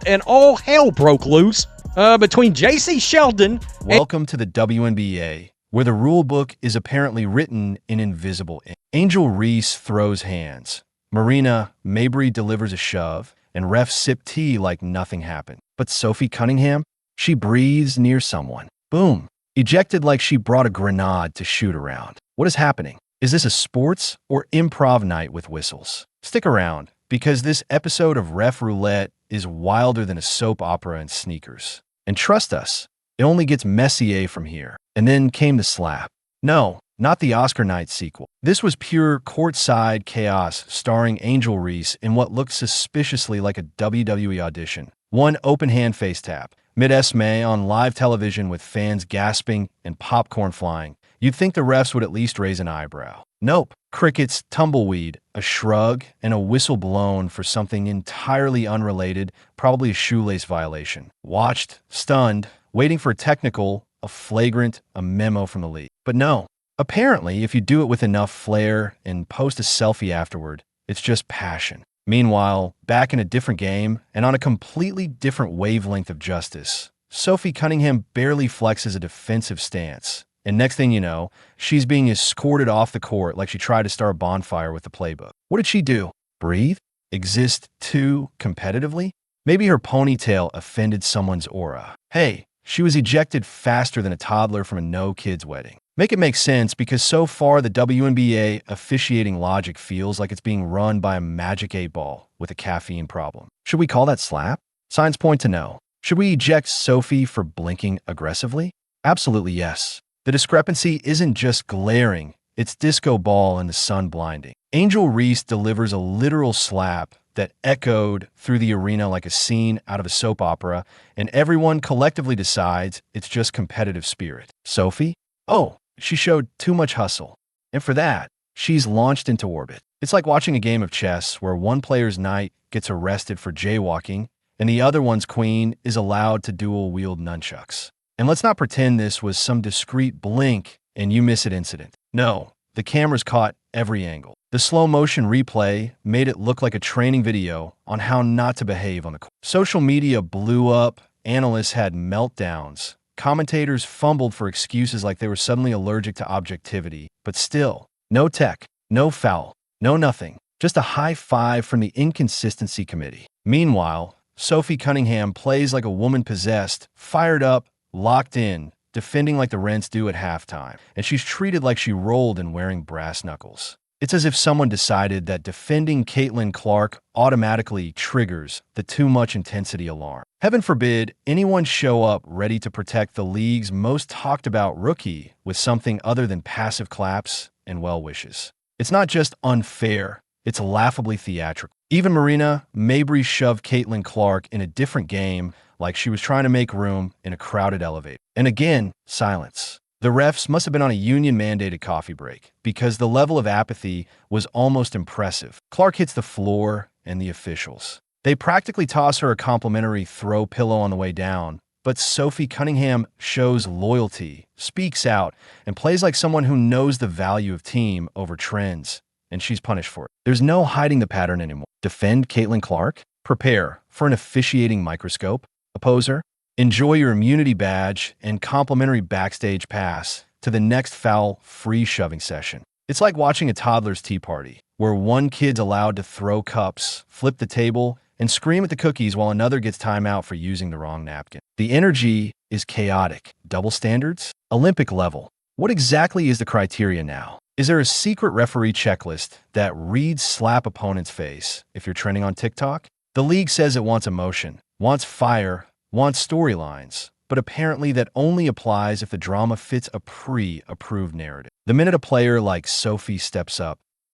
and all hell broke loose between J.C. Sheldon. Welcome to the WNBA, where the rule book is apparently written in invisible ink. Angel Reese throws hands. Marina Mabry delivers a shove, and refs sip tea like nothing happened. But Sophie Cunningham, she breathes near someone. Boom. Ejected like she brought a grenade to shoot around. What is happening? Is this a sports or improv night with whistles? Stick around, because this episode of Ref Roulette is wilder than a soap opera in sneakers. And trust us, it only gets messier from here. And then came the slap. No, not the Oscar night sequel. This was pure courtside chaos starring Angel Reese in what looked suspiciously like a WWE audition. One open hand face tap, mid-esme on live television with fans gasping and popcorn flying. You'd think the refs would at least raise an eyebrow. Nope. Crickets, tumbleweed, a shrug, and a whistle blown for something entirely unrelated, probably a shoelace violation. Watched, stunned, waiting for a technical, a flagrant, a memo from the league. But no. Apparently, if you do it with enough flair and post a selfie afterward, it's just passion. Meanwhile, back in a different game and on a completely different wavelength of justice, Sophie Cunningham barely flexes a defensive stance. And next thing you know, she's being escorted off the court like she tried to start a bonfire with the playbook. What did she do? Breathe? Exist too competitively? Maybe her ponytail offended someone's aura. Hey, she was ejected faster than a toddler from a no-kids wedding. Make it make sense, because so far the WNBA officiating logic feels like it's being run by a magic 8-ball with a caffeine problem. Should we call that slap? Signs point to no. Should we eject Sophie for blinking aggressively? Absolutely yes. The discrepancy isn't just glaring, it's disco ball and the sun blinding. Angel Reese delivers a literal slap that echoed through the arena like a scene out of a soap opera, and everyone collectively decides it's just competitive spirit. Sophie? Oh, she showed too much hustle. And for that, she's launched into orbit. It's like watching a game of chess where one player's knight gets arrested for jaywalking, and the other one's queen is allowed to dual-wield nunchucks. And let's not pretend this was some discreet blink and you miss it incident. No, the cameras caught every angle. The slow-motion replay made it look like a training video on how not to behave on the court. Social media blew up, analysts had meltdowns, commentators fumbled for excuses like they were suddenly allergic to objectivity. But still, no tech, no foul, no nothing. Just a high five from the inconsistency committee. Meanwhile, Sophie Cunningham plays like a woman possessed, fired up, locked in, defending like the Rents do at halftime, and she's treated like she rolled in wearing brass knuckles. It's as if someone decided that defending Caitlin Clark automatically triggers the too much intensity alarm. Heaven forbid anyone show up ready to protect the league's most talked about rookie with something other than passive claps and well wishes. It's not just unfair, it's laughably theatrical. Even Marina Mabry shoved Caitlin Clark in a different game like she was trying to make room in a crowded elevator. And again, silence. The refs must have been on a union-mandated coffee break, because the level of apathy was almost impressive. Clark hits the floor, and the officials. They practically toss her a complimentary throw pillow on the way down, but Sophie Cunningham shows loyalty, speaks out, and plays like someone who knows the value of team over trends, and she's punished for it. There's no hiding the pattern anymore. Defend Caitlin Clark? Prepare for an officiating microscope? Opposer? Enjoy your immunity badge and complimentary backstage pass to the next foul-free shoving session. It's like watching a toddler's tea party, where one kid's allowed to throw cups, flip the table, and scream at the cookies while another gets timeout for using the wrong napkin. The energy is chaotic. Double standards? Olympic level. What exactly is the criteria now? Is there a secret referee checklist that reads slap opponent's face if you're trending on TikTok? The league says it wants emotion, wants fire, wants storylines, but apparently that only applies if the drama fits a pre-approved narrative. The minute a player like Sophie steps up,